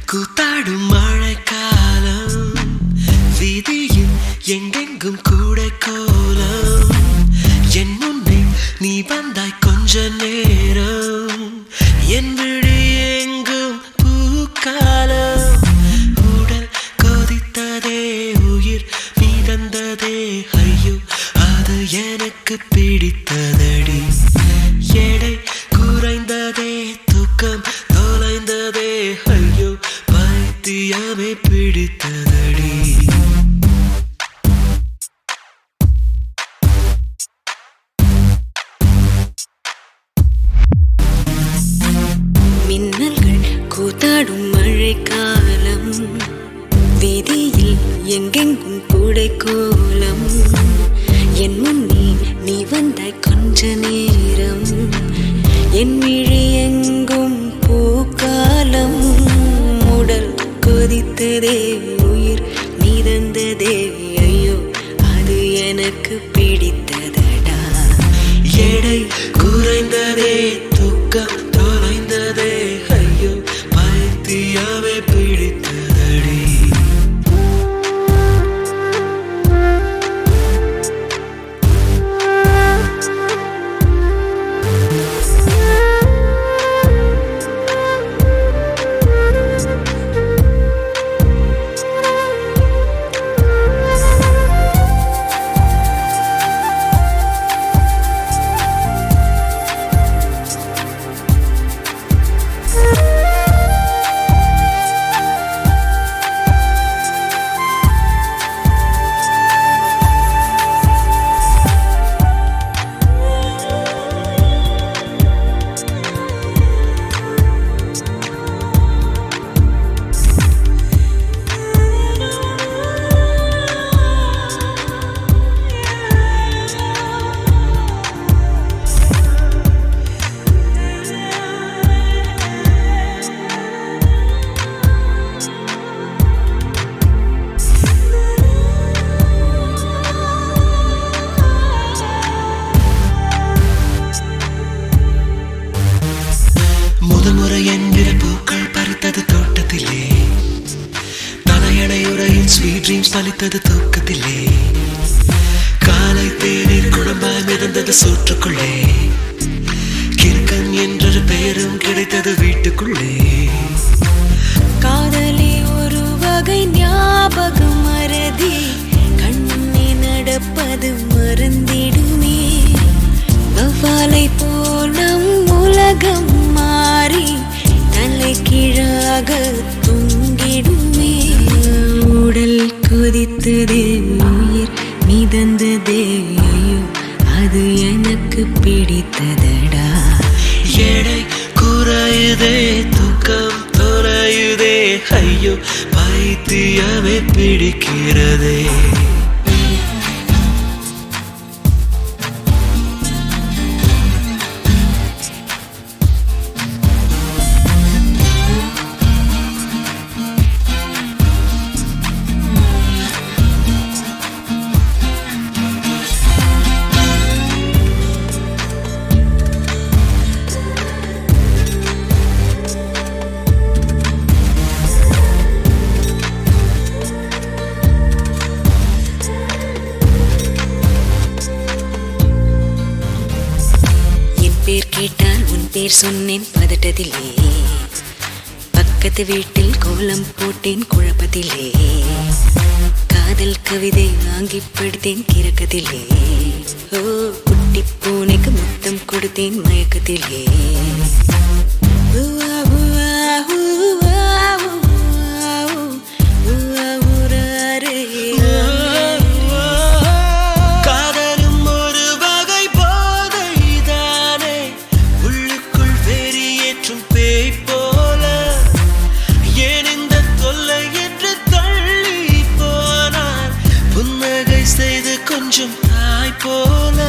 கூத்தாடும் மழைக்காலம் வீதியில் எங்கெங்கும் கூட கோலம் என் முன்னே நீ வந்தாய் கொஞ்ச நேரம் என் விழி எங்கும் பூக்காலம் உடல் கொதித்ததே உயிர் மிதந்ததே ஐயோ அது எனக்கு பிடித்ததடி எடை குறைந்ததே தூக்கம் தொலைந்ததே ஐயோ பைத்தியமே பிடித்ததடி மின்னல்கள் கூத்தாடும் மழைக்காலம் வீதியில் எங்கெங்கும் கூடை கோலம் என் முன்னே நீ வந்தாய் கொஞ்ச நேரம் என் விழி எங்கும் பூக்காலம் உடல் கொதித்ததே உயிர் மிதந்ததே ஐயோ அது எனக்கு பிடித்ததடா எடை குறைந்ததே தூக்கம் தொலைந்ததே ஐயோ பைத்தியமே பிடித்ததடி முதல்முறை என்கிற பூக்கள் பறித்தது தோட்டத்திலே தலையணையுறையில் ஸ்வீட் ட்ரீம்ஸ் பலித்தது தூக்கத்திலே காலை தேநீர் குழம்பாய் மிதந்தது சோற்றுக்குள்ளே கிறுக்கன் என்றொரு பெயரும் கிடைத்தது வீட்டுக்குள்ளே காதலி ஒரு வகை ஞாபகம் மறதி கண்ணே நடப்பது மறந்திடுமே வவ்வாலை போல் நம் உலகம் மாறி தலை கீழாக தொங்கிடுமே உடல் கொதித்ததே உயிர் மிதந்ததே ஐயோ அது எனக்கு பிடித்ததடா எடை குறையுதே தூக்கம் தொலையுதே ஐயோ பைத்தியமே பிடிக்கிறதே பேர் கேட்டால் உன் பேர் சொன்னேன் பதட்டத்திலே பக்கத்து வீட்டில் கோலம் போட்டேன் குழப்பத்திலே காதல் கவிதை வாங்கி படித்தேன் கிறக்கத்திலே ஓ குட்டி பூனைக்கு முத்தம் கொடுத்தேன் மயக்கத்திலே கொஞ்சம் தாய் போல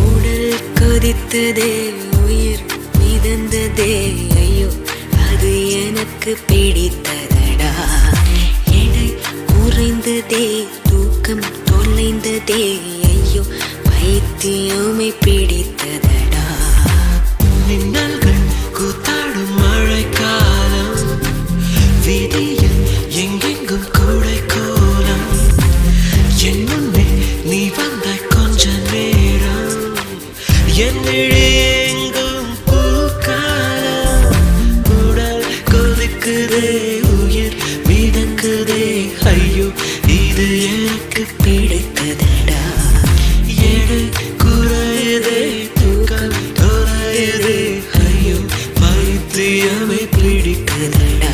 உடல் கொதித்ததே உயிர் மிதந்ததே ஐயோ அது எனக்கு பிடித்ததடா எடை குறைந்ததே தூக்கம் தொலைந்ததே ஐயோ பைத்தியமே பிடித்ததடா மின்னல்கள் கூத்தாடும் மழைக்காலம் குறையுதே உயிர் மிதக்குதே ஐயோ இது எனக்கு பிடித்ததடா எடை குறையுதே தூக்கம் தொலையுதே ஐயோ பைத்தியமே பிடிக்குதடா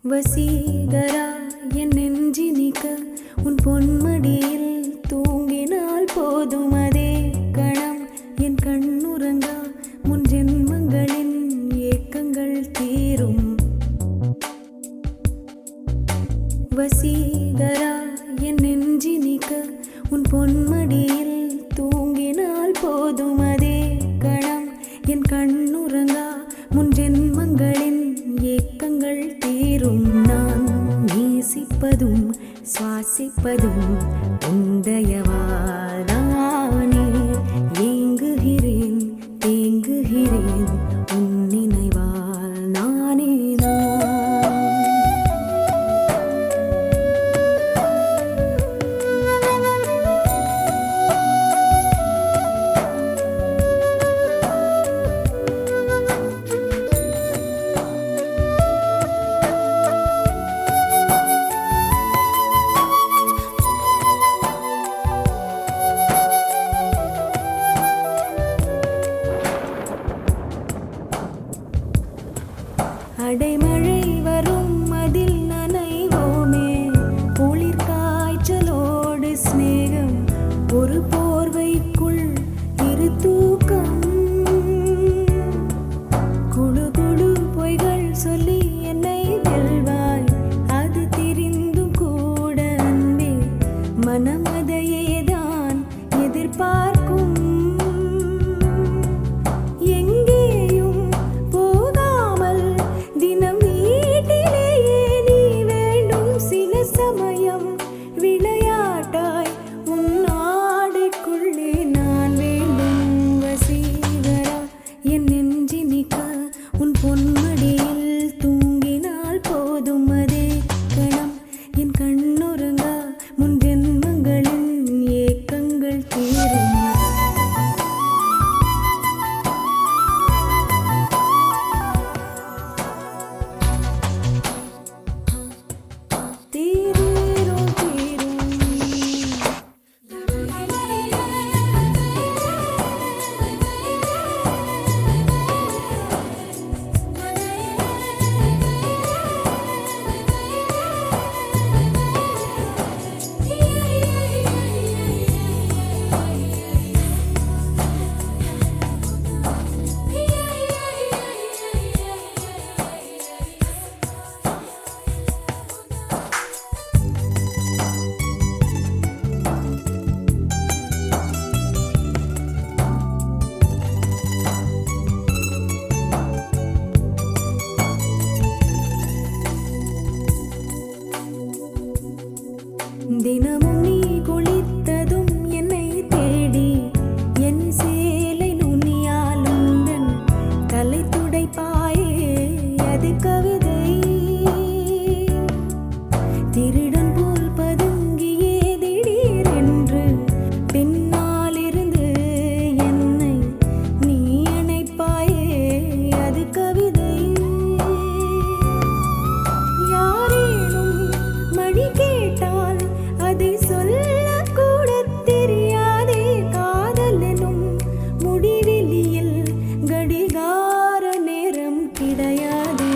வசீகரா என் நெஞ்சினிக்க உன் பொன்மடியில் தூங்கினால் போதும் அதே கணம் என் கண்ணுறங்கா முன் ஜென்மங்களின் ஏக்கங்கள் தீரும் வசீகரா என் நெஞ்சினிக்க உன் பொன்மடியில் தூங்கினால் போதும் அதே கணம் என் கண்ணுறங்கா முன் ஜென்மங்களின் ஏக்கங்கள் தீரும் நான் நேசிப்பதும் சுவாசிப்பதும் உந்தயவாதானே ஏங்குகிறேன் தேங்குகிறேன் உன் நினைவால் நானே அடைமழை வரும் அதில் நனைவோமே குளிர் காய்ச்சலோடு சிநேகம் ஒரு போர்வைக்குள் இரு தூக்கம் குழு குழு பொய்கள் சொல்லி என்னை வெல்வாய் அது தெரிந்தும் கூட அன்பே மனம் அதையேதான் எதிர்பார்க்கும் தினமும் நீ குளித்ததும் என்னை தேடி என் சேலை நுனியால் உந்தன் தலை துடைப்பாயே அது கவிதை திருடன் போல் பதுங்கியே திடீரென்று பின்னால் இருந்து என்னை நீ அணைப்பாயே அது கவிதை யாரேனும் மணி கேட்டால் அதை சொல்லக்கூட தெரியாதே காதல் எனும் முடிவெளியில் கடிகார நேரம் கிடையாதே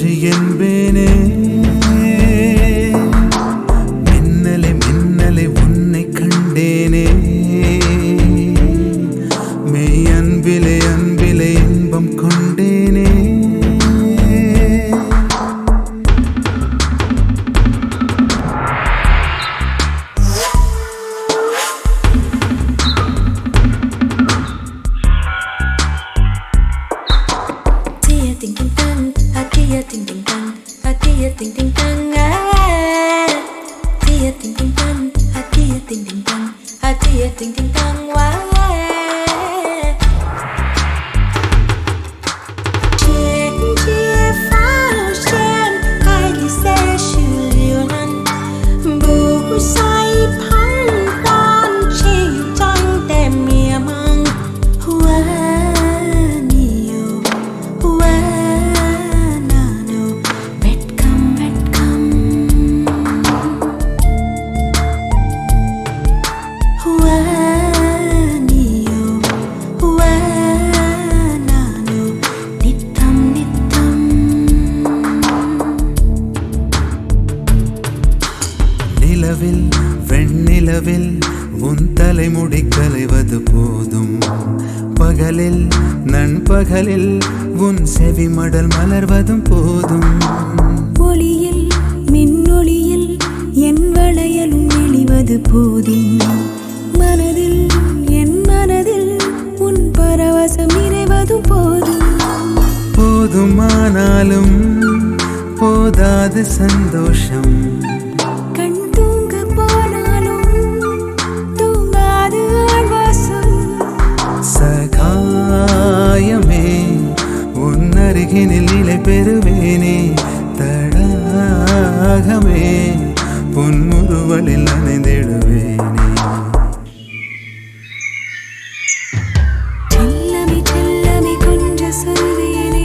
என்று என்பேனே. மின்னலே மின்னலே உன்னை கண்டேனே. மெய் அன்பிலே அன்பிலே இன்பம் கொண்டேனே. Ting ting tang, tia ting ting tang, tia ting ting tang, tia ting ting tang, tia ting ting tang, tia ting ting tang, நிலவில் வெண்ணிலவில் உன் தலைமுடி கலைவது போதும். பகலில் நண்பகலில் உன் செவிமடல் மலர்வதும் போதும். ஒளியில் மின்னொளியில் என் வளையலும் நெளிவது போதும். மனதில் என் மனதில் உன் பரவசம் நிறைவதும் போதும். போதுமானாலும் போதாது சந்தோஷம். கண் தூங்க போனாலும் தூங்காது ஆழ்வாசம். சகாயமே உன் அருகினில் நிலை பெறுவேனே. தடாகமே பொன்முறுவலில் நனைந்திடுவேனே. செல்லமே செல்லமே கொஞ்சம் சொல்வேனே.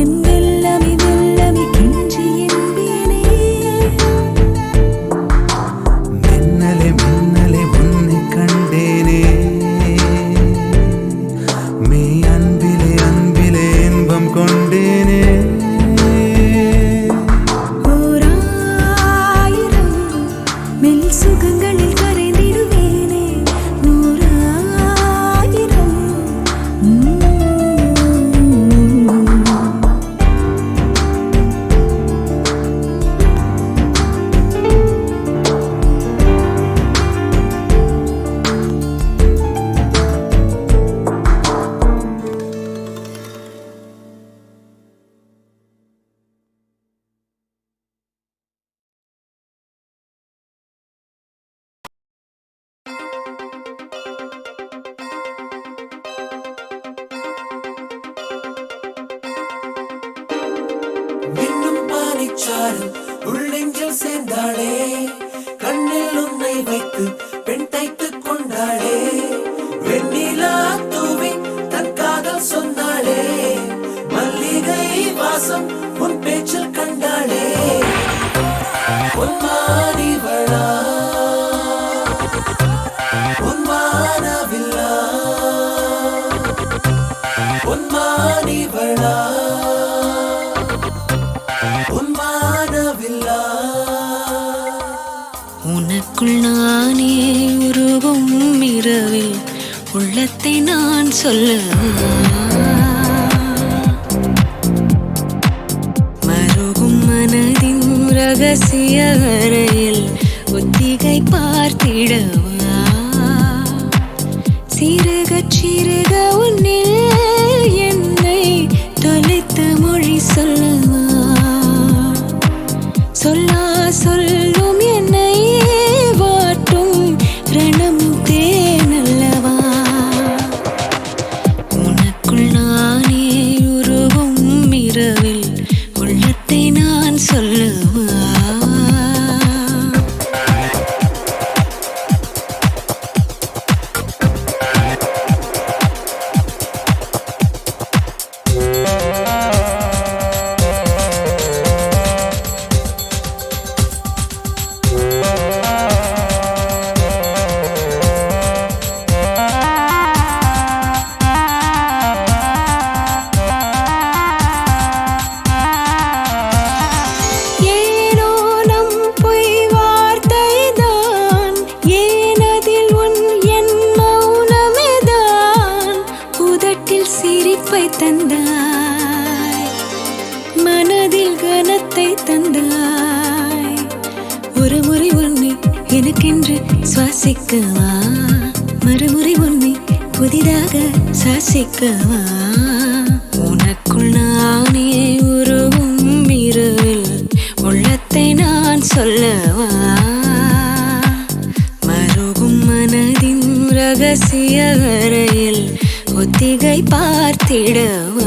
என் வெல்லமே வெல்லமே கெஞ்சி என்பேனே. மின்னலே மின்னலே உன்னை கண்டேனே. மெய் அன்பிலே அன்பிலே இன்பம் கொண்டேனே. ஓராயிரம் மெல் சுகங்களில் கரைந்திடுவேனே. நூறாயிரம் மின்னும் பானைச்சாரல் உள்ளெஞ்சில் சேர்ந்தாளே. கண்ணில் உன்னை வைத்து பெண் தைத்துக் கொண்டாளே. வெண்ணிலா தூவி தன் காதல் சொன்னாளே. மல்லிகை வாசம் உன் பேச்சில் கண்டாளே. பொன்மானிவளா பொன்மானவில்லா பொன்மானிவளா பொன்மானவில்லா. உனக்குள் நானே உருவும் இரவில் உள்ளத்தை நான் சொல்ல. மருகும் மனதின் ரகசிய அறையில் ஒத்திகை பார்த்திடவா. சிறுக சிறுக உன்னில் என்னை தொலைத்த மொழி சொல்லவா. சொல்லா சொல்லும் என்னை வாட்டும் ரணம் தேனல்லவா. உனக்குள் நானே உருவும் இரவில் உள்ளத்தை நான் சொல்லவா. தந்தாய். ஒரு முறை உன்னை எனக்கென்று சுவாசிக்கவா, மறுமுறை உன்னை புதிதாக சாசிக்கவா. உனக்குள் நானே உருவும் இரவில் உள்ளத்தை நான் சொல்லவா, மருகும் மனதின் ரகசிய அறையில் ஒத்திகை பார்த்திடவா.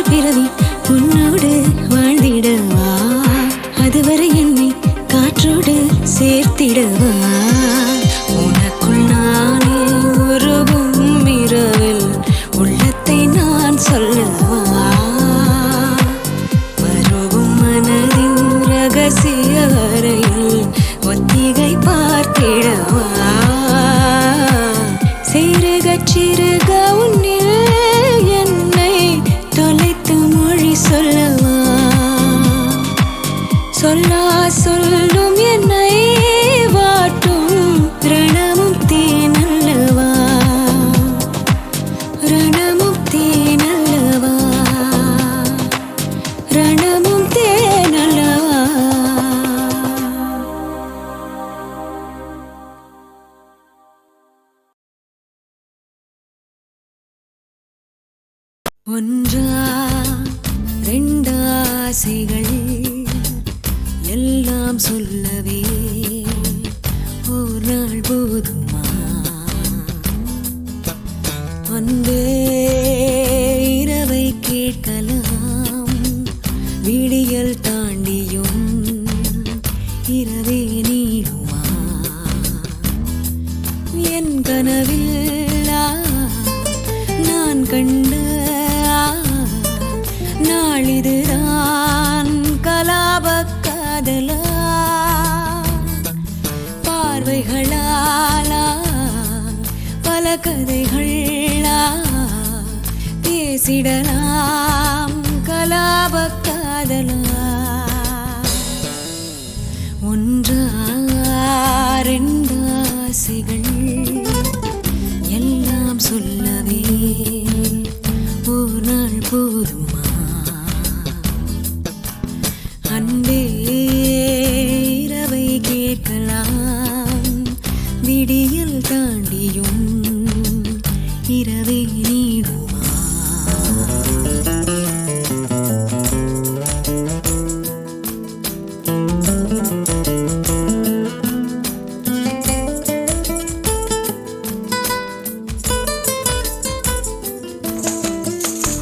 பிறவி உன்னோடு வாழ்ந்திடவா, அதுவரை என்னை காற்றோடு சேர்த்திடவா. உனக்குள் நானே உருவும் இரவில் உள்ளத்தை நான் சொல்லவா, மருவும் மனதின் ரகசிய அறையில் ஒத்திகை பார்த்திடவா. சிறுகச் சிறுக உன்னில் என்னை தொலைத்து மொழி சொல்லவா, சொல்லா சொல்லும் என்னை வாட்டும் ரணமும் தேனல்லவா, ரணமும் தேனல்லவா, ரணமும் தேனல்லவா. ஒன்றா ரெண்டாசைகள் எல்லாம் சொல்லவே ஒரு நாள் போதுமா, அன்பே இரவை கேட்கலாம், விடியல் தாண்டியும் இரவே நீடுமா. என் கனவில் நான் கண்ட நாளிதுதான் கலாப காதலா, பார்வைகளாலா பல கதைகளா பேசிடலாம் கலாப காதலா. ஒன்றா ரெண்டாசைகள் எல்லாம் சொல்லவே ஒரு நாள் போதுமா, அன்பே இரவை கேட்கலாம், விடியல் தாண்டியும் இரவே நீடுமா.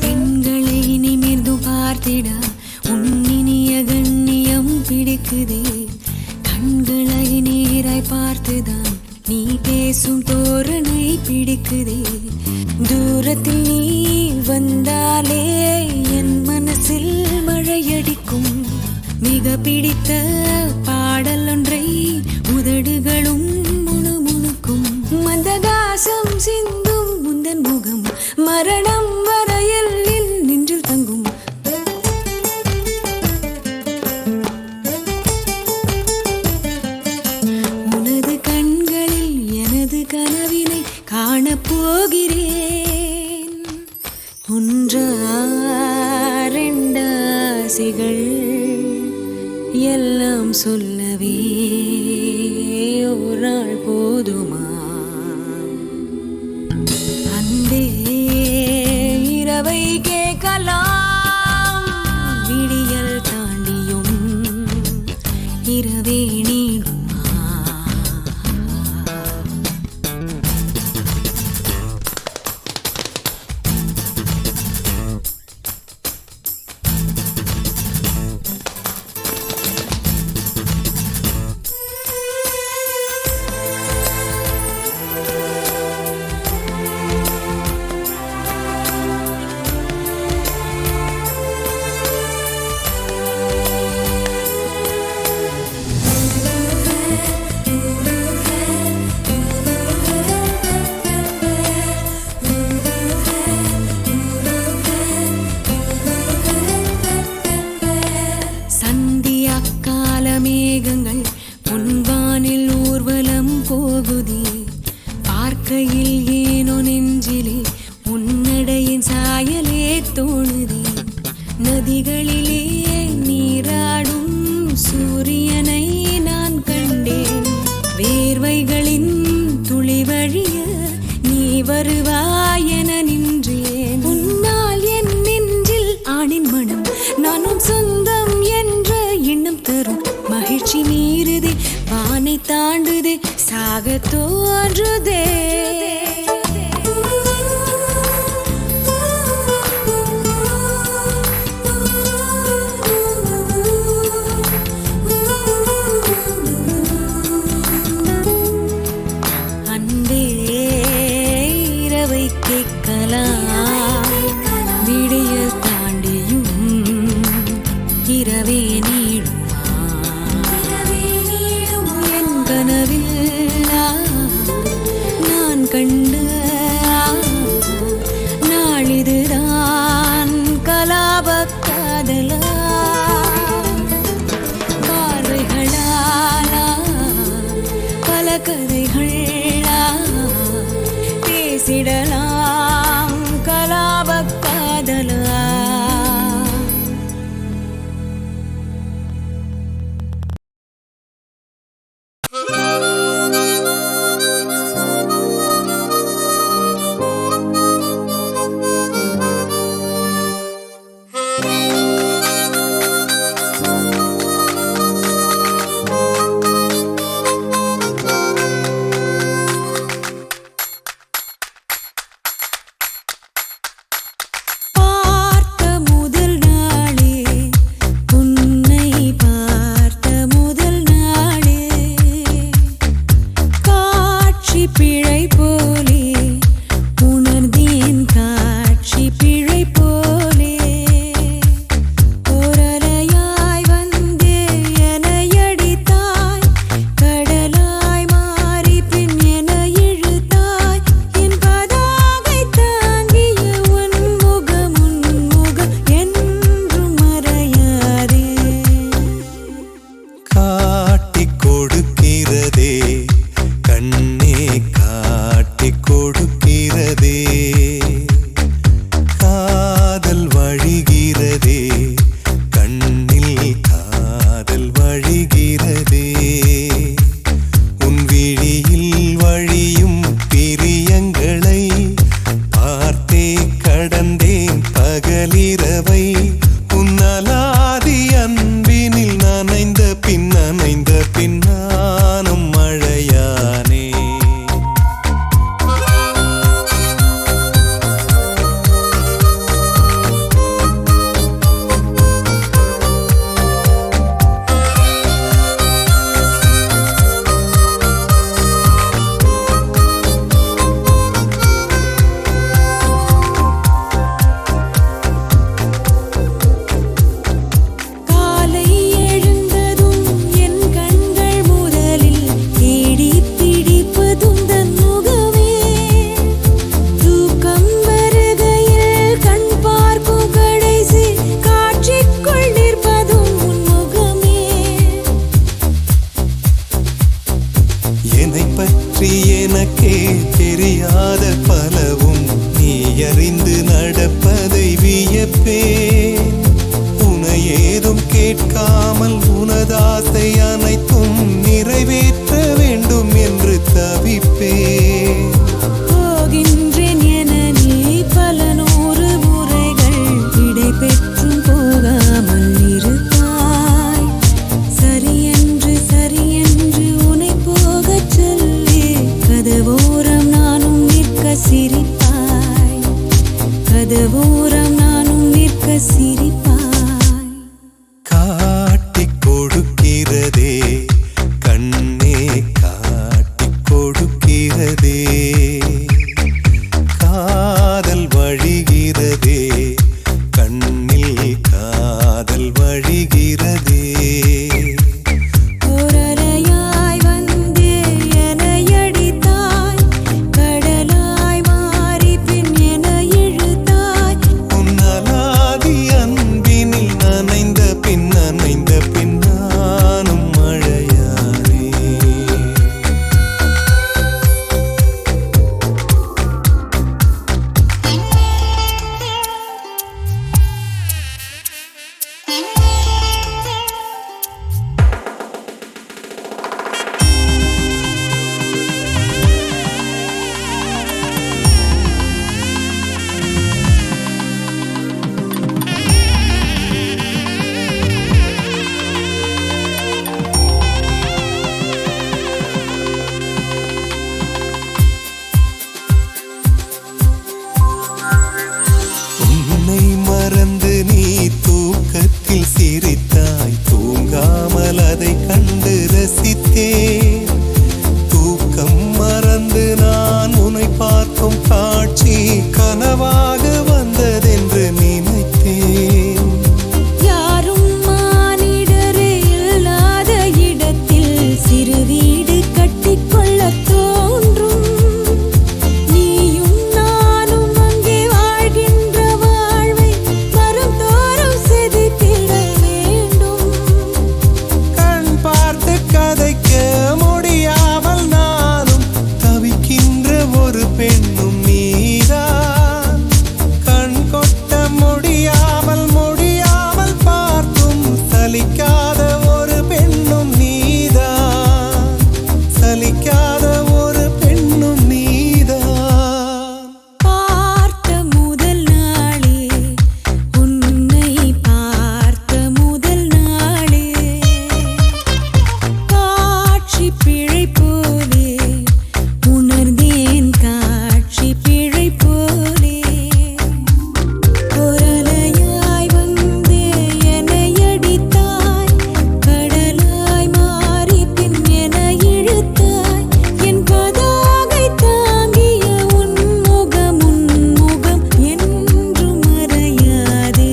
பெண்களை இனிமேர்ந்து பார்த்திட உன்னினிய கண்ணியம் பிடிக்குதே, கண்களை நீராய் பார்த்துதான் நீ பேசும் தோரணை பிடிக்குதே. தூரத்தில் நீ வந்தாலே என் மனசில் மழையடிக்கும், மிக பிடித்த பாடல் ஒன்றை உதடுகளும் முணுமுணுக்கும். மந்தகாசம் சிந்தும் முந்தன் முகம் மரணம் வரையில் நின்றில் தங்கும். உனது கண்களில் எனது கனவினை காணப்போகிறேன். ஒன்றா ரெண்டாசைகள் எல்லாம் சொல்லவே ஒரு நாள் போதுமா, அன்பே இரவை கேட்கலாம் விடியல் தாண்டியும் இரவே நீடுமா மேகங்கள் பொன்வானில் ஊர்வலம் போகுதே பார்க்கையில் ஏனோ நெஞ்சிலே உன்னடையின் சாயலே தோணுதே நதிகளிலே நீராடும் சூரியனை நான் கண்டேன் வேர்வைகளின் துளி வழிய நீ வருவாய் என நின்றேன் உன்னால் என் நெஞ்சில் ஆணின் மனம் நானும் சொந்தம் என்ற எண்ணம் தரும் மகிழ்ச்சி மீறுதே வானை தாண்டுதே சாக தோன்றுதே அன்பே இரவை கேட்கலாம் விடியல் தாண்டியும் இரவே நீடும் கனவில் நான் கண்ட நாளிதுதான் கலாப காதலா பார்வைகளாலா பல கதைகளா பேசிடலாம் கலாப காதலா போகின்றேன் என நீ பல நூறு முறை கதவோரம் நானும் நிற்க சிரிப்பாய். காட்டிக் கொடுக்கிறதே கண்ணே காட்டிக் கொடுக்கிறதே காதல் வழிகிறதே கண்ணில் காதல் வழிகிறதே ஓரலையாய் வந்து என்னை அடித்தாய், கடலாய் மாறி பின் என்னை இழுத்தாய். உன்னலாதி அன்பினில் நனைந்த பின் நானும் மழையானே. உன்னை மறந்து நீ தூக்கத்தில் சிரித்தாய், தூங்காமல் அதை கண்டு ரசித்தேன். தூக்கம் மறந்து நான் உன்னை பார்க்கும் காட்சி கனவாக வந்ததென்று நினைத்தேன். யாரும் மானிடரே இல்லாத இடத்தில் சிறு வீடு கட்டிக்கொள்ளத் தோன்றும். நீயும் நானும் அங்கே வாழ்கின்ற வாழ்வை மரம் தோறும் செதுக்கிட வேண்டும். கண் பார்த்து கதைக்க முடியாமல் நானும் தவிக்கின்ற ஒரு பெண்ணும் நீதான். கண் கொட்ட முடியாமல் பார்த்தும் சலிக்காத ஒரு பெண்ணும் நீதான். சலிக்காத ஒரு பெண்ணும் நீதான். பார்த்த முதல் நாளே, உன்னை பார்த்த முதல் நாளே, காட்சி பிழை போலே உணர்ந்தேன், காட்சி பிழை போலே. ஓரலையாய் வந்து என்னை அடித்தாய், கடலாய் மாறி பின் என்னை இழுத்தாய். என் பதாகை தாங்கிய உன் முகம் என்றும் மறையாதே.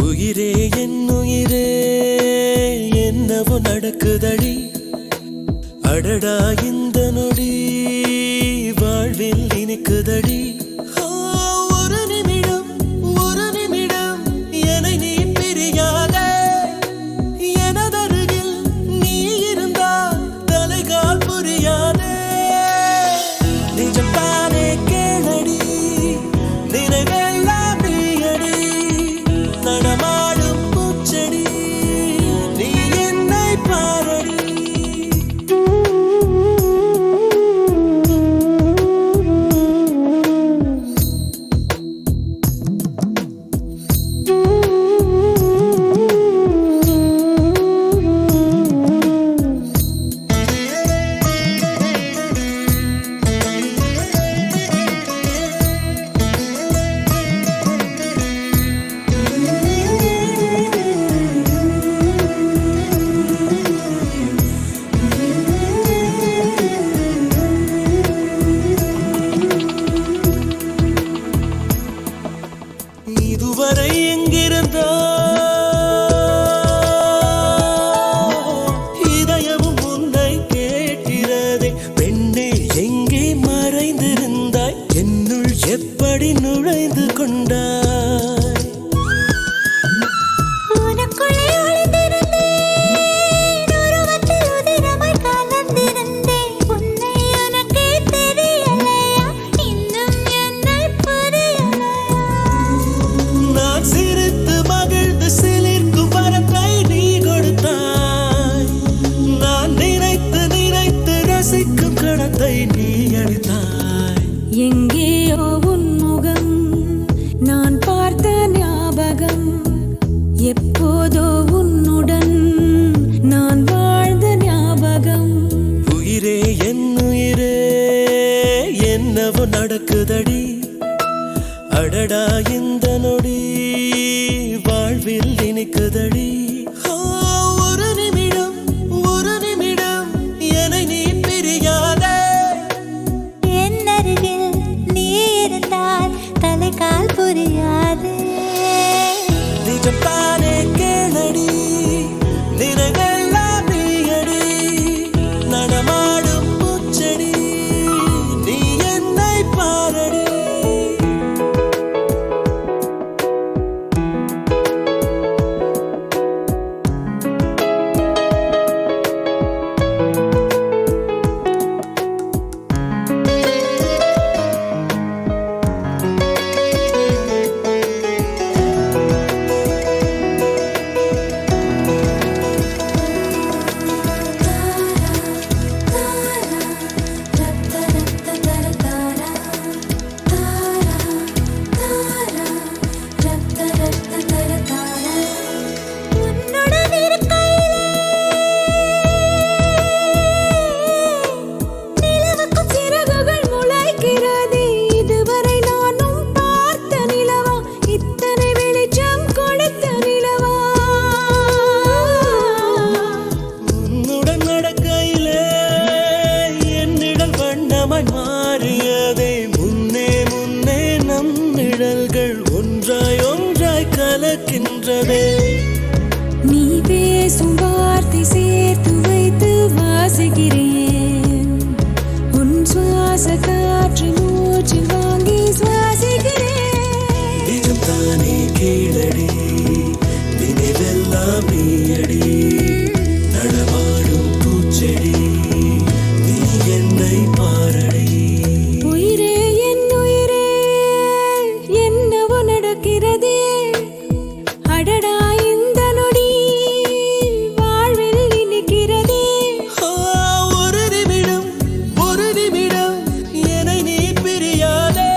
உயிரே என் உயிரே என்னவோ நடக்குதடி, அடடா இந்த நொடி வாழ்வில் இனிக்குதடி. ஒரு நிமிடம் என்னை நீ பிரியாதே, எனதருகில் நீ இருந்தால் தலைகால் புரியாதே. நிஜம் தானே கேளடி, நினைவெல்லாம் நீயடி, நடமாடும் பூச்செடி நீ என்னை பாரடி. இதுவரை எங்கிருந்தோ அடடா இந்த நொடி வாழ்வில் இனிக்குதடி. ஒரு நிமிடம் என்னை நீ பிரியாதே. என் அருகில் நீ இருந்தால் தலைகால் புரியாது. நிஜம்தானே கேளடி, நினைவெல்லாம் நீயடி. நடமாடும் பூச்செடி, நீ என்னை பாரடி. உன்னுடன் இருக்கையிலே நிலவுக்கு சிறகுகள் முளைக்கிறதே. இதுவரை நானும் பார்த்த நிலவா, இத்தனை வெளிச்சம் கொடுத்த நிலவா. உன்னுடன் நடக்கையிலே என் நிழல் வண்ணமாய் மாறியதே. முன்னே நம் நிழல்கள் ஒன்றாய் கலக்கின்றதே. நீ பேசும் வார்த்தை சேர்த்து வைத்து வாசிக்கிறேன். உன் சுவாச காற்று மூச்சில் வாங்கி சுவாசிக்கிறேன். நிஜம்தானே கேளடி, நினைவெல்லாம் நீயடி. நடமாடும் பூச்செடி, நீ என்னை பாரடி. உயிரே என் உயிரே, என்னவோ நடக்கிறதே. அடடா இந்த நொடி வாழ்வில் இனிக்கிறதே. ஒரு நிமிடம் என்னை நீ பிரியாதே.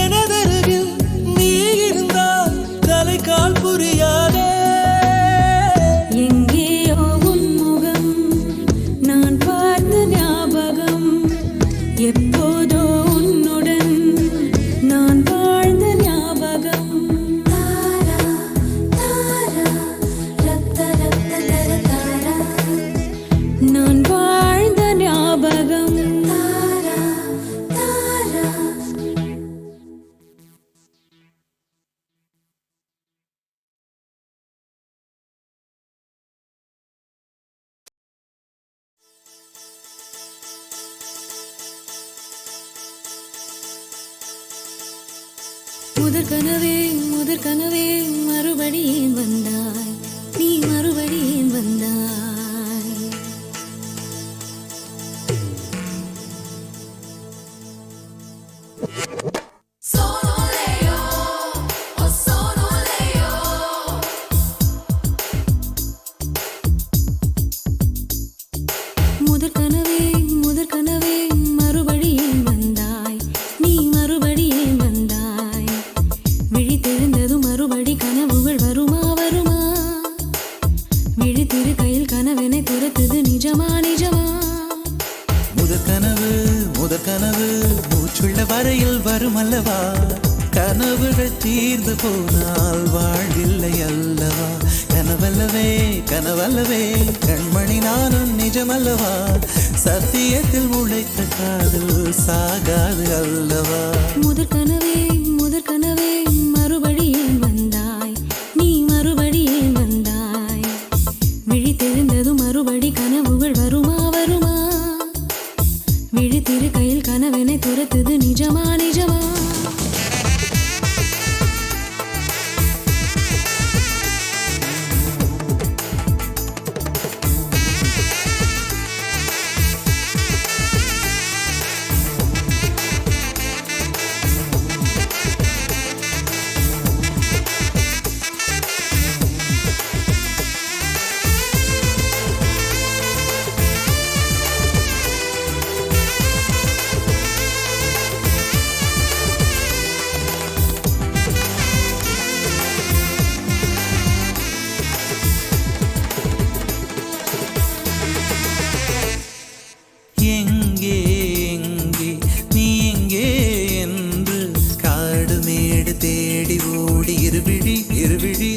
எனதருகில் நீ இருந்தால் தலைகால் புரியாதே. எங்கேயோ உன் முகம் நான் பார்த்த ஞாபகம். எப்போதோ உன்னுடன் நான் வாழ்ந்த ஞாபகம். தாரா தாரா ரத்த ரத்த தர தாரா, நான் வாழ்ந்த ஞாபகம். தாரா தாரா. முதற் கனவே மறுபடியும் வந்தாய், நீ மறுபடியும் வந்தாய். முதற் கனவே மறுபடியும் வந்தாய், நீ மறுபடியும் வந்தாய். விழித்தெழுந்ததும் மறுபடி கனவுகள் வருமா? விழித்திரு கையில் கனவெனை துரத்துது, நிஜமா? முதற்கனவு மூச்சுள்ள வரையில் வரும் அல்லவா? கனவுகள் தீர்ந்து போனால் வாழ்வில்லை அல்லவா? கனவல்லவே கண்மணி நானும் நிஜமல்லவா? சத்தியத்தில் முளைத்த காதல் சாகாது அல்லவா? முதற் கனவே மறுபடியும் வந்தாய், நீ மறுபடியும் வந்தாய். விழித்தெழுந்ததும் மறுபடி கனவுகள் வருமா? விழித்திரு கையில் கனவெனை துரத்துது, நிஜமா?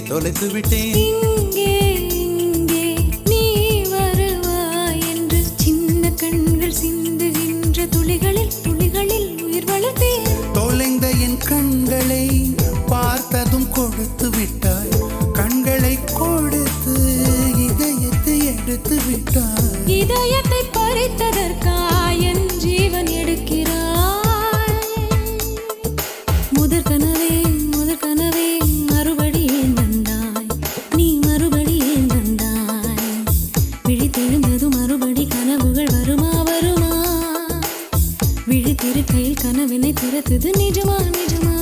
தொலைத்து விட்டேன். இங்கே இங்கே நீ வருவாய் என்று சின்ன கண்கள் சிந்துகின்ற துளிகளில் துளிகளில் உயிர் வளர்த்தேன். தொலைந்த என் கண்களை பார்த்ததும் கொடுத்து விட்டாய். கண்களை கொடுத்து இதயத்தை எடுத்து விட்டாய். இதயத்தை பறித்ததற்காய் என் ஜீவன் எடுக்கிறாய். முதற் கனவே முதற் கனவே மறுபடி ஏன் வந்தாய்? நீ மறுபடி ஏன் வந்தாய்? விழித்தெழுந்ததும் மறுபடி கனவுகள் வருமா வருமா? விழித்திருக்கையில் கனவினை திறத்தது நிஜமா நிஜமா?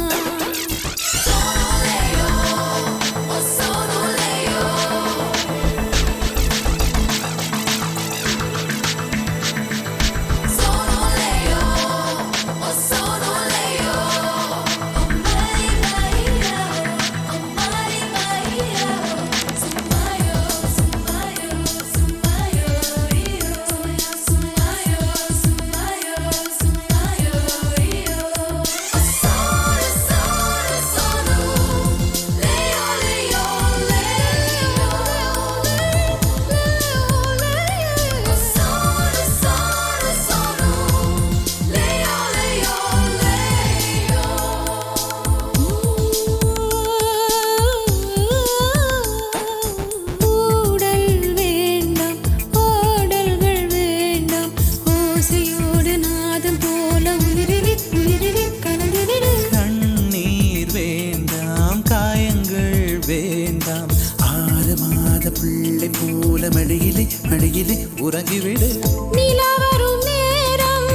பிள்ளை போல மடியிலே மடியிலே உறங்கிவிடு. நிலா வரும் நேரம்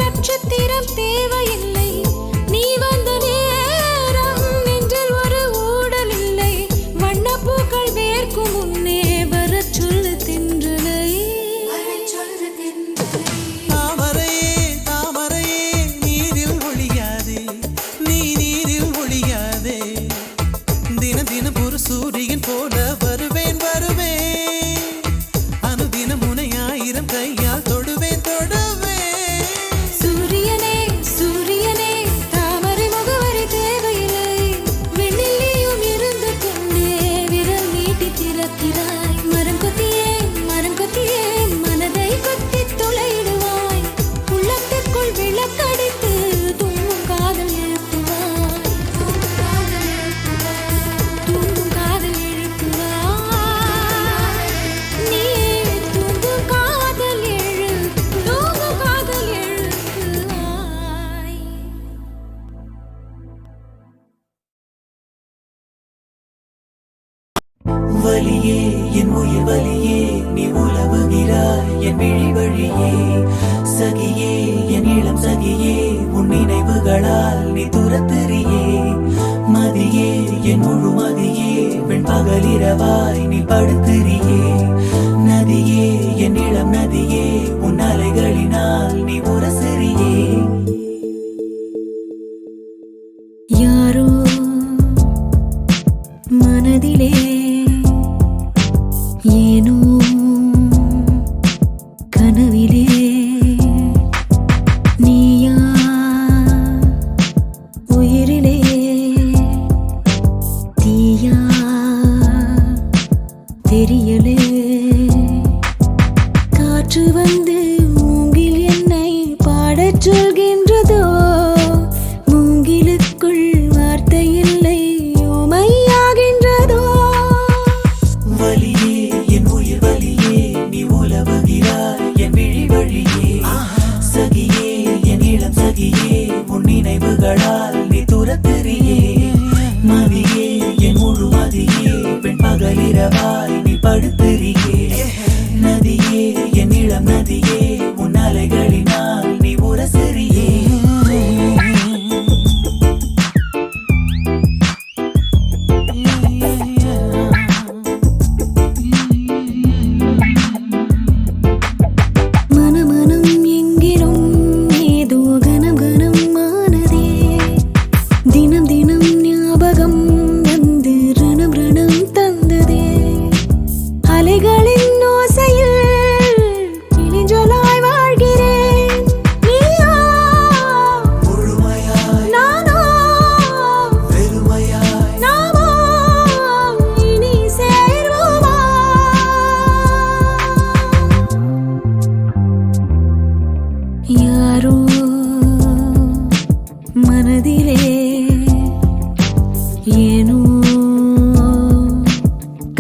நட்சத்திரம் தேவையில்லை. நீ வந்த நேரம் நெஞ்சில் ஒரு ஊடல் இல்லை. வண்ணப்பூக்கள் வேர்க்கும் முன்னே வரச் சொல்லு தென்றலை. தாமரையே தாமரையே நீரில் ஒளியாதே, நீ நீரில் ஒளியாதே. தினம் தினம் ஒரு சூரியன் போல வருவேன் வருவேன். அனுதினம் உன்னை 1000 கையால் தொடுவேன் தொடுவேன். சூரியனே சூரியனே தாமரை முகவரி தேவையில்லை. வெண்ணிலையும் இருந்து கொண்டே விரல் நீட்டி திறக்கிறாய். மரம் கொத்தியே மனதை கொத்தி துளையிடுவாய். உள்ளத்திற்குள் விளக்கடித்து தூங்கும் காதல் எழுப்புவாய். தூங்கும் காதல் எழுப்புவாய். நீ தூங்கும் காதல் தூங்கும் காதல் எழுப்புவாய். வலியே என் உயிர் வலியே நீ உலவுகிறாய் என் விழி வழியே. சகியே என் இளம் சகியே உன் நினைவுகளால் நீ துரத்தெறியே. மதியே என் முழு மதியே பெண் பகலிரவாய் நீ படுத்திரியே. நதியே என் இளம் நதியே உன் அலைகளினால் நீ உரசெறியே. யாரோ மனதிலே ஏனோ கனவிலே நீயா உயிரிலே தீயா தெரியலே. காற்று வந்து மூங்கில் என்னை பாடச் சொல்கின்றதோ. மூங்கிலுக்குள் வார்த்தை இல்லை ஓமையாகின்றதோ. வலியே என் உயிர் வலியே நீ உலவுகிறாய் என் விழி வழியே. சகியே என் இளம் சகியே உன் நினைவுகளால் நீ துரத்தெறியே. மதியே என் முழு மதியே பெண் பகலிரவாய் நீ படுத்திரியே. நதியே என் இளம் நதியே உன் அலைகளினால் நீ உரசெறியே. மனமனம் எங்கிலும் ஏதோ கனம் கனம் ஆனதே. தினம் தினம் ஞாபகம் வந்து ரணம் ரணம் தந்ததே. அலைகளின் ஓசையில் கிளிஞ்சொலா ஏனோ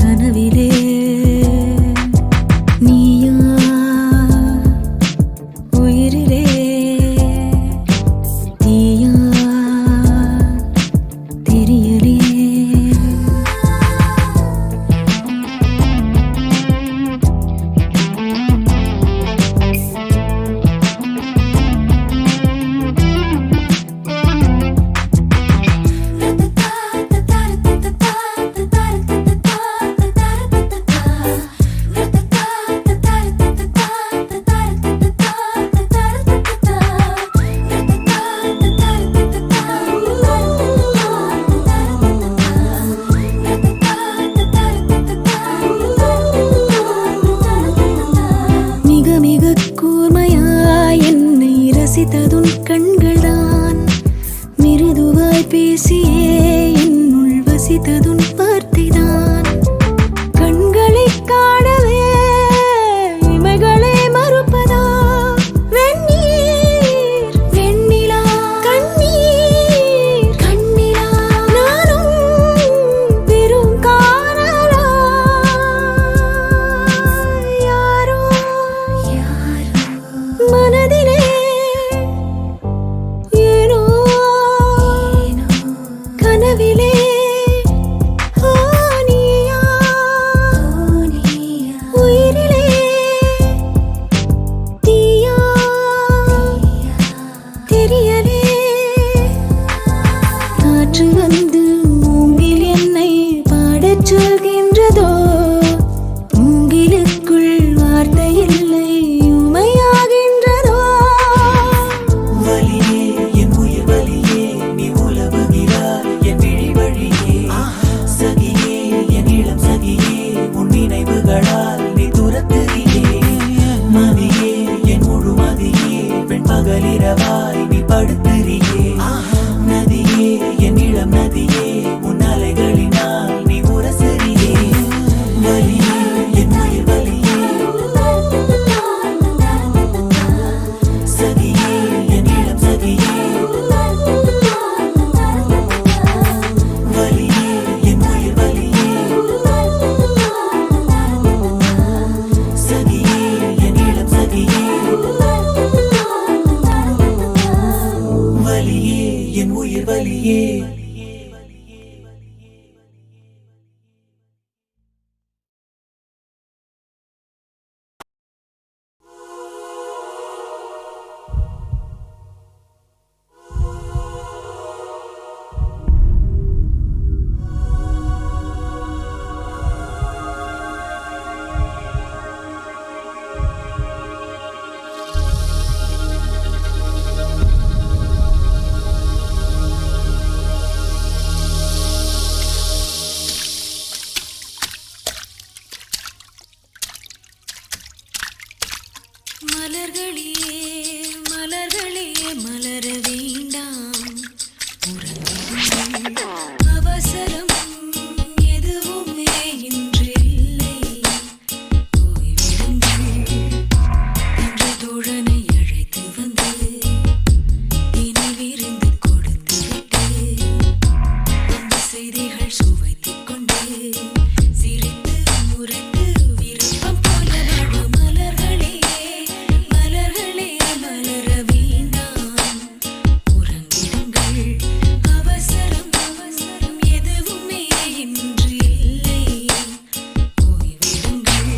கனவிலே நீயா உயிரிலே தீயா தெரியலே மிக மிக கூர்மையாய் என்னை ரசித்ததுன் கண்கள்தான் மிருதுவாய் பேசியே என்னுள் வசித்ததுன் வார்த்தைதான் கண்களை காணவே இமைகளை மறுப்பதா வெந்நீர் வெண்ணிலா கண்ணீர் கண்ணிலா நானும் பெரும் காணலா யாரோ மனதிலே ஏனோ கனவிலே நீயா உயிரிலே தீயா தெரியலே காற்று வந்து மூங்கில் என்னை பாடச் சொல்கின்றதோ மூங்கிலுக்குள் வார்த்தை இல்லை உமையாகின்றதோ வலியே என் உயிர் வலியே நீ உலவுகிறாய் என் விழி வழியே சகியே என் இளம் சகியே உன் நினைவுகளால் நீ துரத்துறியே மதியே என் முழு மதியே பெண் பகலிரவாய் நீ படுத்துறியே நதியே என் இளம் நதியே உன் அலைகளினால் நீ உரசறியே வலியே என் உயிர் வலியே சகியே என் இளம் சகியே வலியே என் உயிர் வலியே சகியே என் இளம் சகியே வலியே என் உயிர் வலியே மலர்களே மலர்களே மலர வேண்டாம் உறங்குங்கள். அவசரம் எதுவுமே இன்று இல்லை ஓய்வெடுங்கள் என்ற தோழனை அழைத்து வந்து நினைவிருந்து கொடுத்துவிட்டு அந்த செய்திகள் சுவைத்துக் கொண்டு சிரித்து முறைத்து விருப்பம் போல வாழ மலர்களே மலர்களே மலர வேண்டாம் உறங்கிடுங்கள். அவசரம் அவசரம் எதுவுமே இன்று இல்லை ஓய்வெடுங்கள்.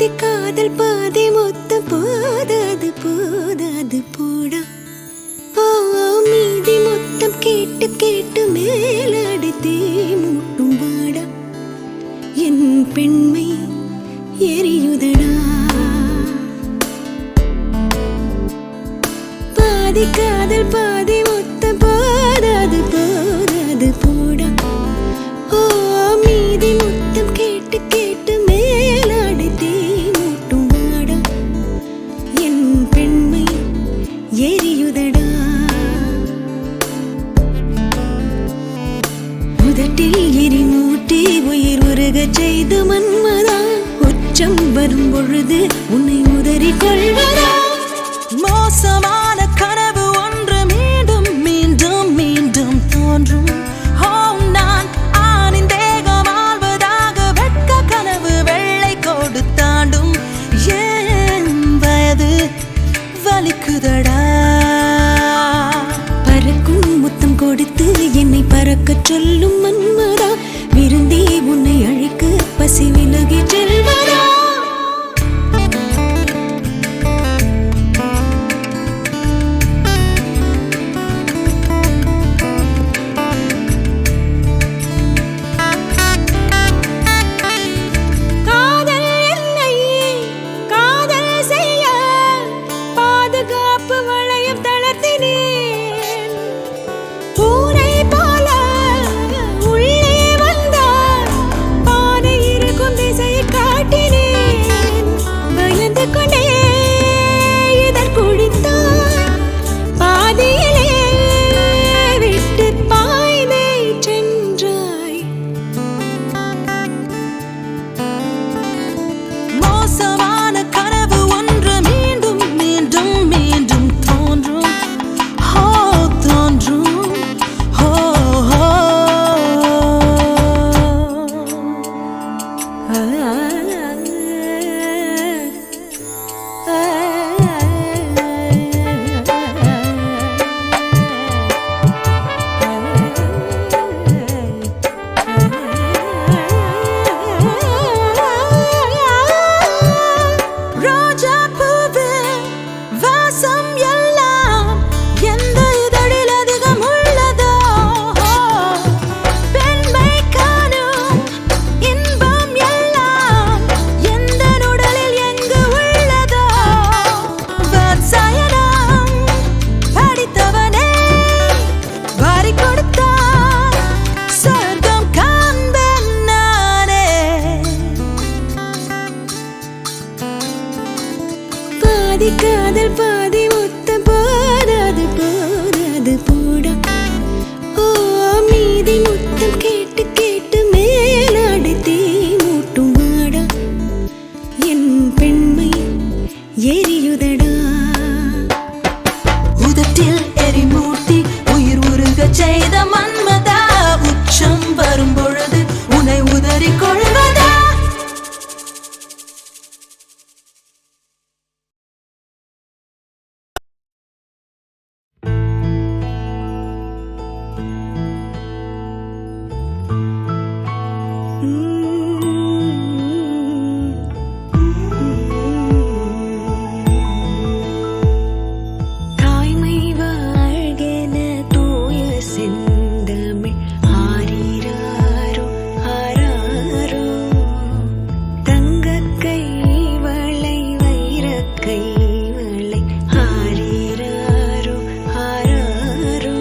பாதி காதல் பாதி மொத்தம் போதாது போதாது போடா ஓ மீதி மொத்தம் கேட்டு கேட்டு மேலடித்தே மூட்டும் வாடா என் பெண்மை எரியுதடா பாதி காதல் பாதி மொத்தம் போதாது போதாது போடா ஓ மீதி மொத்தம் கேட்டு கேட்டு மேலடித்தே மூட்டும் வாடா என் பெண்மை எரியுதடா உதட்டில் எரிமூட்டி உயிர் உருகச் செய்து மன்மதா உச்சம் வரும் பொழுது உன்னை உதறி கொள்வதா மோசமான கனவு ஒன்று மீண்டும் மீண்டும் மீண்டும் தோன்றும் நான் ஆணின் தேகம் ஆள்வதாக வெட்க கனவு வெள்ளை கோடு தாண்டும் ஏன் வயது வலிக்குதடா பறக்கும் முத்தம் கொடுத்து என்னை பறக்கச் சொல்லும் மன்மதா விருந்தே உன்னை அழைக்க பசி விலகி செல்வதா காதல் என்னை காதல் செய்ய பாதுகாப்பு வளையம் தளர்த்தினேன் பூனை போல உள்ளே வந்தார் பானை இருக்கும் திசையை காட்டினேன் பயந்து கொண்டே இதழ் குடித்தார் பாதியிலே விட்டு பாய்ந்தே சென்றாய் மோசமான கனவு ஒன்று மீண்டும் மீண்டும் மீண்டும் தோன்றும் தோன்றும் ரோஜா பூவின் வாசம் எல்லாம் எந்த இதழில் அதிகம் உள்ளதோ பெண்மை காணும் இன்பம் எல்லாம் எந்த உடலில் எங்கு உள்ளதோ வாத்சாயனம் படித்தவனே வாரி கொடுத்தார் சொர்க்கம் காண்பேன் நானே பாதி காதல் பாதி மொத்தம் போதாது போதாது போடா ஓ மீதி மொத்தம் கேட்டு கேட்டு மேலடித்தே மூட்டும் வாடா என் பெண்மை எரியுதடா உதட்டில் எரிமூட்டி உயிர் உருகச் செய்த மன்மதா உச்சம் வரும் பொழுது உன்னை உதறி கொள்வதா தாய்மை வாழ்கென தூய செந்தமிழ் ஆரீராரோ ஆராரோ தங்கக் கைவளை வைரக் கைவளை ஆரீராரோ ஆராரோ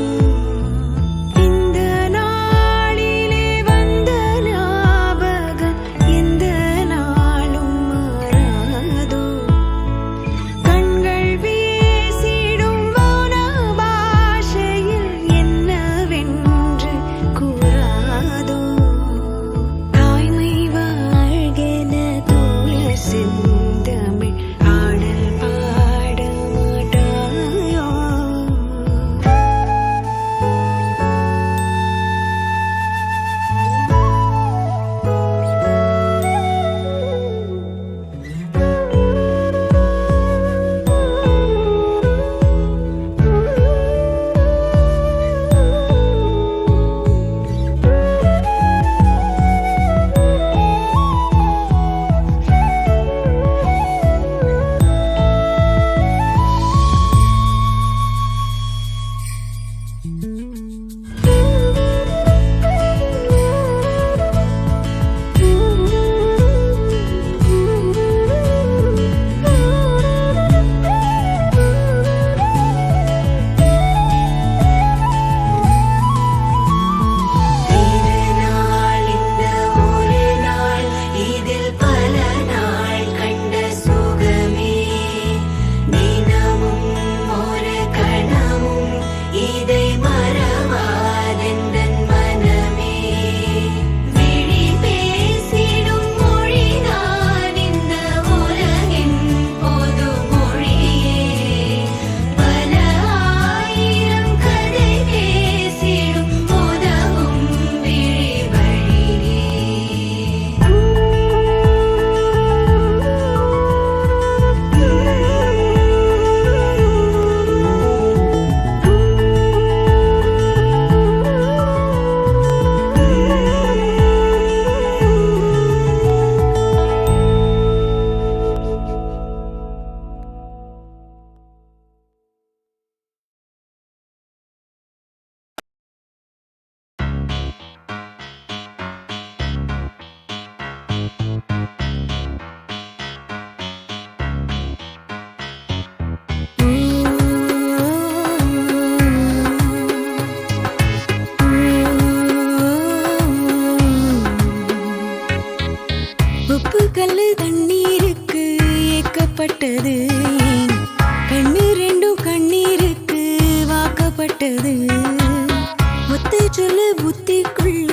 சொல்லு புத்திக்குள்ள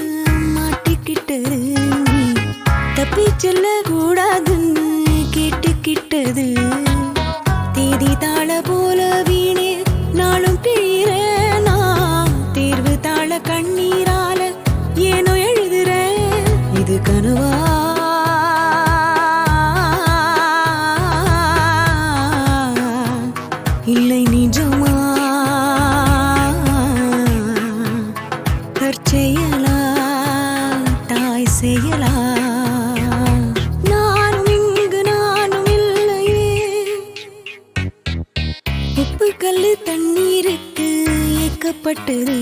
மாட்டிக்கிட்டது நீ தப்பி செல்ல கூடாதுன்னு கேட்டுக்கிட்டது தேதி தாள போல வீணே நாளும் பிழிறேனா தேர்வு தாள கண்ணீரால ஏனோ எழுதுறேன் இது கனவா இல்லை நிஜமா தற்செயலா தாய் செயலா நானும் இங்கு நானும் இல்லையே உப்பு கல்லு தண்ணீருக்கு ஏக்கப்பட்டது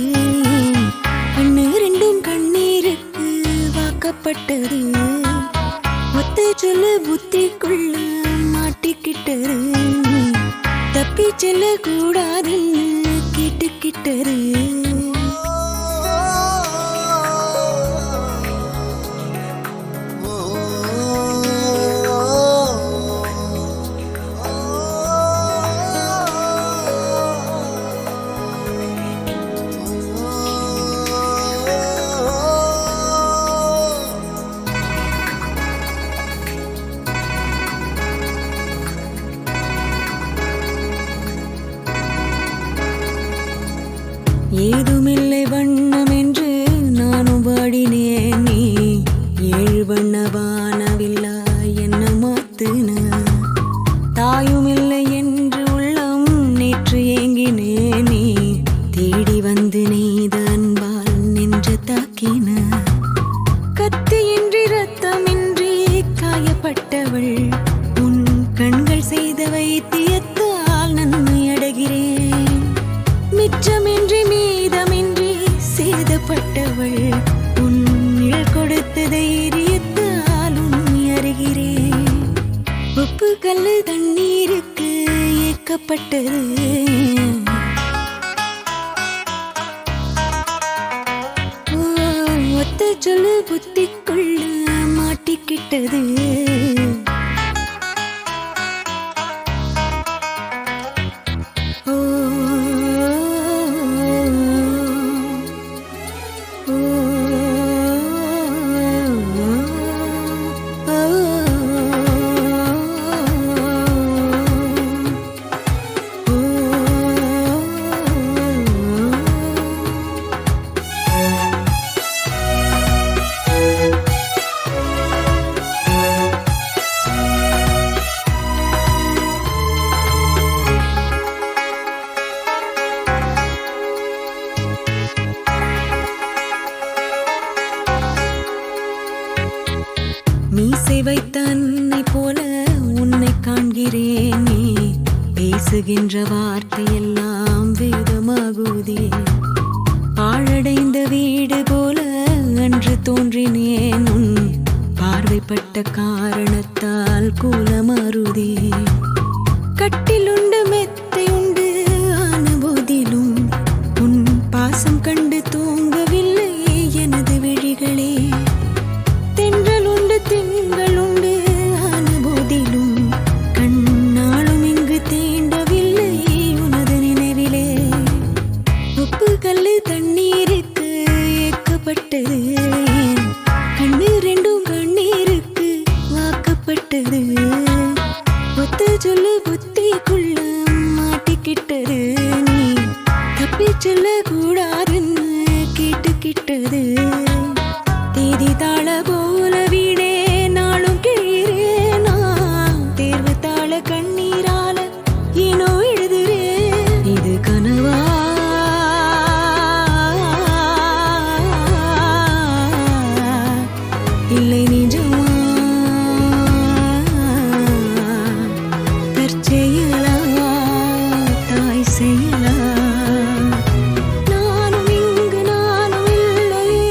கண்ணு ரெண்டும் கண்ணீருக்கு வாக்கப்பட்டது ஒத்த சொல்லு புத்திக்குள்ள மாட்டிக்கிட்டது தப்பி செல்ல கூடாதுன்னு கேட்டுக்கிட்டது ஏதுமில்லை வண்ணம் என்று நானும் பாடினேன் நீ ஏழு வண்ண வானவில்லா என்ன மாத்துன தாயும் இல்லை என்று உள்ளம் நேற்று ஏங்கினேன் நீ தேடி வந்து நெய்த அன்பால் நின்று தாக்கின கத்தியின்றி ரத்தமின்றி காயப்பட்டவள் உன் கண்கள் செய்த வைத்தியத்தால் நன்மை அடைகிறேன் மிச்சமின்றி மீதமின்றி சேதப்பட்டவள் உன் நிழல் கொடுத்த தைரியத்தால் உண்மை அறிகிறேன் உப்பு கல்லு தண்ணீருக்கு ஏக்கப்பட்டது ஒத்த சொல்லு புத்திக்குள்ள மாட்டிக்கிட்டது மீசை வைத்த அன்னை போல உன்னை காண்கிறேனே பேசுகின்ற வார்த்தையெல்லாம் வேதமாகுதே பாழடைந்த வீடு போல அன்று தோன்றினேன் உன் பார்வைப்பட்ட காரணத்தால் கூலமாறுதே கட்டில் உண்டு மெத்தை உண்டு ஆன போதிலும் உன் பாசம் கண்டு தூங்கவில்லை எனது விழிகளே தென்றல் உண்டு திங்கள் உண்டு ஆன போதிலும் கண்ணாலும் இங்கு தீண்டவில்லை உனது நினைவிலே உப்பு கல்லு தண்ணீருக்கு ஏக்கப்பட்டது கண்ணு ரெண்டும் கண்ணீருக்கு வாக்கப்பட்டது ஒத்த சொல்லு புத்திக்குள்ள மாட்டிக்கிட்டது நீ தப்பி செல்ல கூடாதுன்னு கேட்டுக்கிட்டது தேதி தாள போல வீடே நாளும் கிழிறேனா தேர்வு தாள கண்ணீரால ஏனோ எழுதுறேன் இது கனவா இல்லை நிஜமா தற்செயலா தாய் செயலா நானும் இங்கு நானும் இல்லையே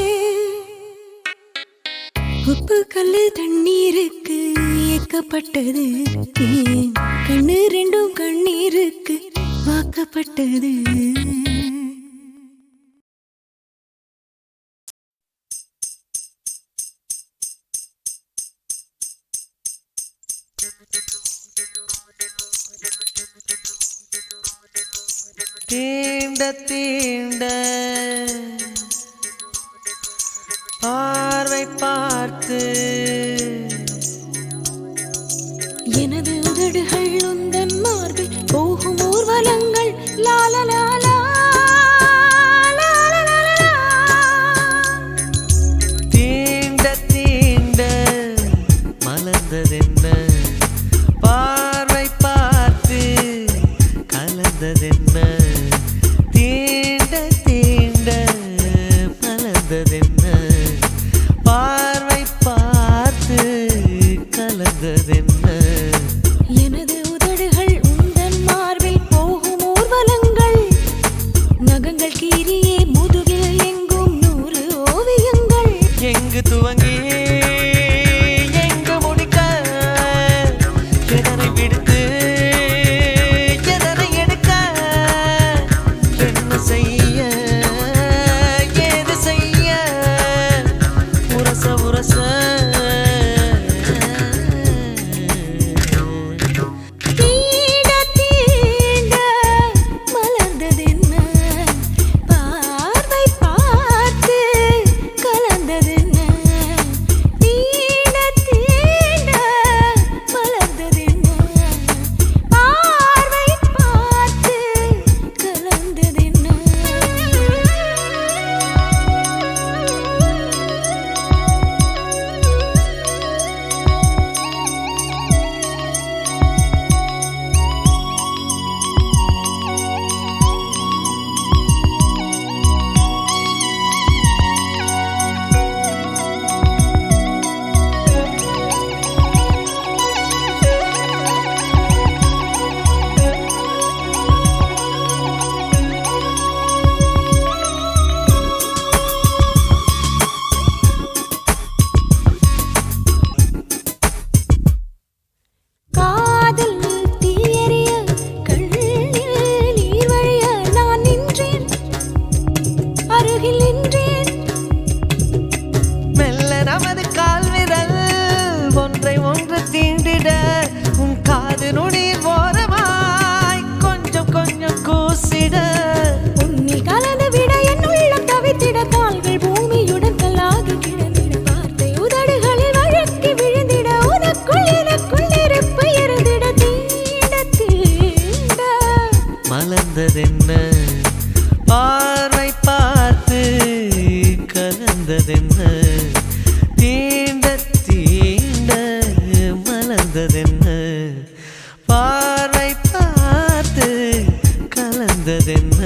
உப்பு கல்லு தண்ணீருக்கு ஏக்கப்பட்டது கண்ணு ரெண்டும் கண்ணீருக்கு வாக்கப்பட்டது தீண்ட தீண்ட பார்த்து எனது உதடுகள் உந்தன் மார்பில் போகும் ஊர்வலங்கள் லாலலாலா தீண்ட தீண்ட மலர்ந்ததென்ன பார்வை பார்த்து கலந்ததென்ன தீண்ட தீண்ட மலர்ந்ததென்ன பார்வை பார்த்து கலந்ததென்ன எனது உதடுகள் உந்தன் மார்பில் போகும் ஊர்வலங்கள் நகங்கள் கீரியே முதுகில் எங்கும் 100 ஓவியங்கள் எங்கு துவங்கி எங்கு முடிக்க எதனை விடுத்து எதனை எடுக்க என்ன செய்ய ஏது செய்ய உரச உரச தீண்ட தீண்ட மலர்ந்ததென்ன பார்வை பார்த்து கலந்ததென்ன தீண்ட தீண்ட மலர்ந்ததென்ன பார்வை பார்த்து கலந்ததென்ன காதல் தீயறிய கண்ணில் நீர் வழிய நான் நின்றேன் அருகில் நின்றேன் மெல்ல நமது கால் விரல் ஒன்றை ஒன்று தீண்டிட உன் காது நுனியில் ஓரமாய் கொஞ்சம் கொஞ்சம் கூசிட உன்னில் கலந்து விட என் உள்ளம் தவித்திட கால்கள் பூமியுடன் கல்லாகி கிடந்திட வார்த்தை உதடுகளில் வழக்கி விழுந்திட உனக்குள் எனக்குள் நெருப்பு இருந்திட தீண்ட தீண்ட மலர்ந்ததென்ன பார்வை பார்த்து கலந்ததென்ன தீண்ட தீண்ட மலர்ந்ததென்ன பார்வை பார்த்து கலந்ததென்ன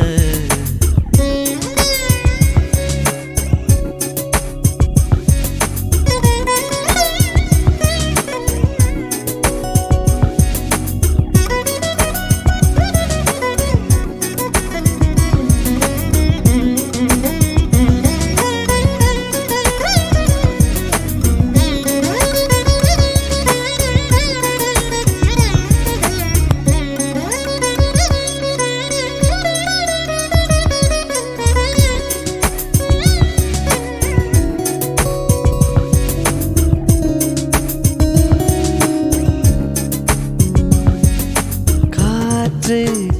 காற்று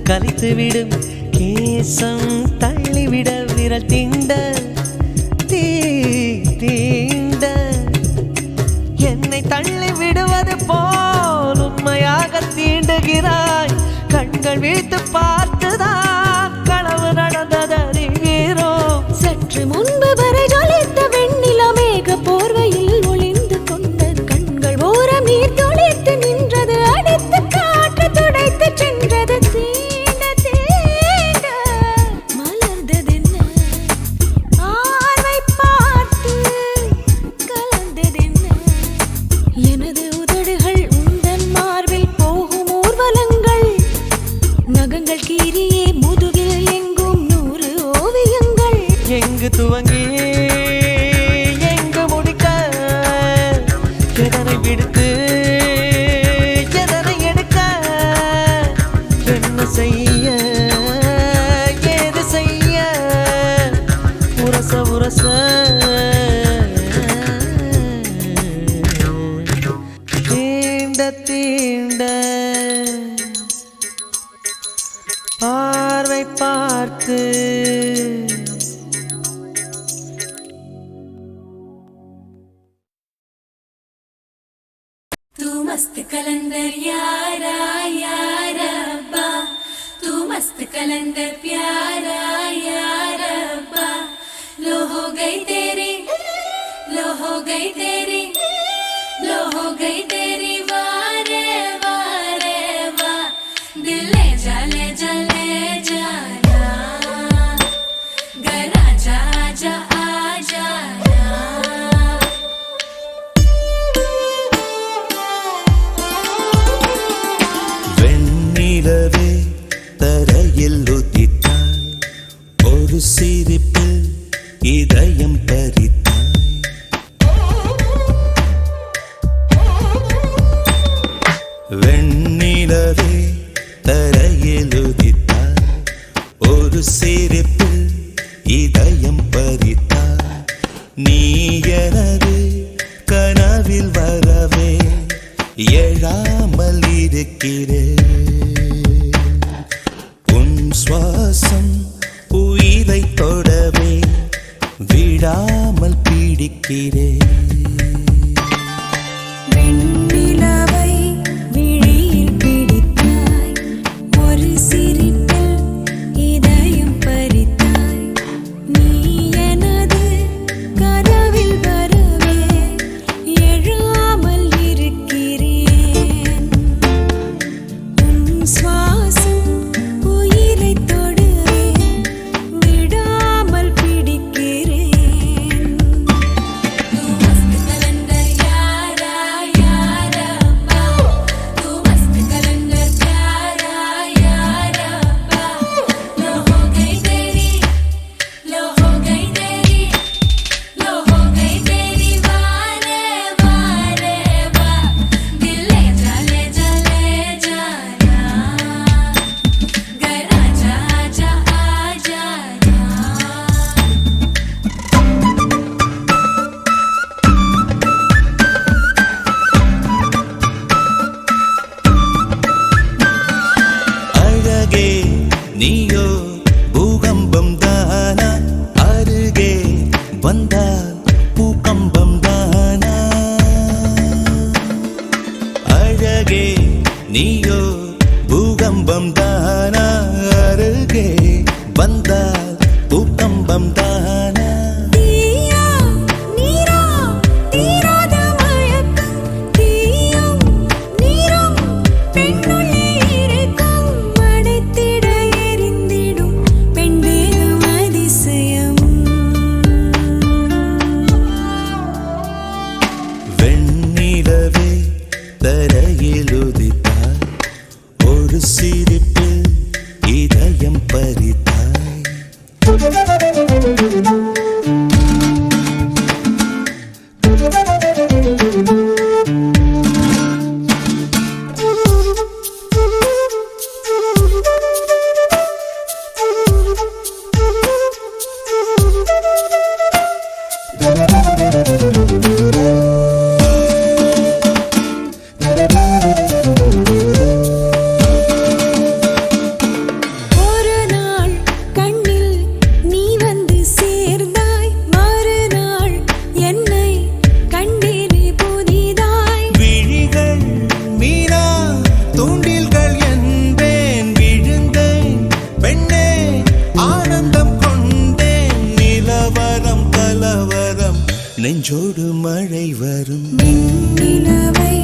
கலைத்துவிடும் கேசம் தள்ளிவிட விரல் தீண்ட தீ தீண்ட என்னை தள்ளி விடுவது போல் உண்மையாக தீண்டுகிறாய் கண்கள் வீழ்த்து பார்த்துதான் களவு நடந்ததறிகிறோம் சற்று முன்பு வரை ஜொலித்த வெண்ணிலா மேக போர்வையில் ஒளிந்து கொண்டது கண்கள் ஓரம் நீர் தொளித்து நின்றது அடித்து காற்று துடைத்து சென்றது தீண்ட தீண்ட மலர்ந்ததென்ன பார்வை பார்த்து கலந்ததென்ன எனது உதடுகள் உந்தன் மார்பில் போகும் ஊர்வலங்கள் நகங்கள் கீரியே முதுகில் எங்கும் 100 ஓவியங்கள் எங்கு துவங்கி எங்கு முடிக்க எதனை விடுத்து எதனை எடுக்க என்ன செய்ய ஏது செய்ய உரச உரச தீண்ட தீண்ட பார்வை பார்த்து मस्त कलंदर यारा यारा बा तू मस्त कलंदर प्यारा यारा बा लो हो गई तेरी लो हो गई तेरी लो हो गई तेरी वारे वारे वा दिल ले जा ले जा ले जाना घर आजा आजा आ जाना வெண்ணிலவே தரையில் உதித்தாய் ஒரு சிரிப்பில் இதயம் பறித்தாய் வெண்ணிலவே தரையில் உதித்தாய் ஒரு சிரிப்பில் இதயம் பறித்தாய் நீ எனது கனவில் வரவே எழாமல் இருக்கிறேன் உன் சுவாசம் உயிரை தொடவே விடாமல் பிடிக்கிறேன் வெண்ணிலவை விழியில் பிடித்தாய் ஒரு சிரிப்பில் இதயம் பறித்தாய் நீ எனது கனவில் வரவே எழாமல் இருக்கிறேன் உன் சுவாசம் உயிரை தொடவே விடாமல் பிடிக்கிறேன் तू मस्त कलंदर यारा यारा बा तू मस्त कलंदर प्यारा यारा बा लो हो गई तेरी लो हो गई तेरी लो हो गई तेरी वारे वारे वा दिल ले जा ले जा ले जाना घर आजा आजा आ जाना அழகே நீயோ பூகம்பம் தானா அருகே வந்தால் பூகம்பம் தானா அழகே நீயோ பூகம்பம் தானா அருகே வந்தால் பூகம்பம் தானா தீயா நீரா தீராத மயக்கம் தீயும் நீரும் பெண்ணுள்ளே இருக்கும் மடைத்திட எரிந்திடும் பெண்டேகம் அதிசயம் வெண்ணிலவே தரையில் உதித்தாய் ஒரு சிரிப்பில் இதயம் பறித்தாய் ஒரு நாள் கண்ணில் நீ வந்து சேர்ந்தாய் மறுநாள் என்னை கண்டேனே புதிதாய் விழிகள் மீனா தூண்டில்கள் என்பேன் விழுந்தேன் பெண்ணே ஆனந்தம் கொண்டேன் நிலவரம் கலவரம் நெஞ்சோடு மழை வரும் வெண்ணிலவை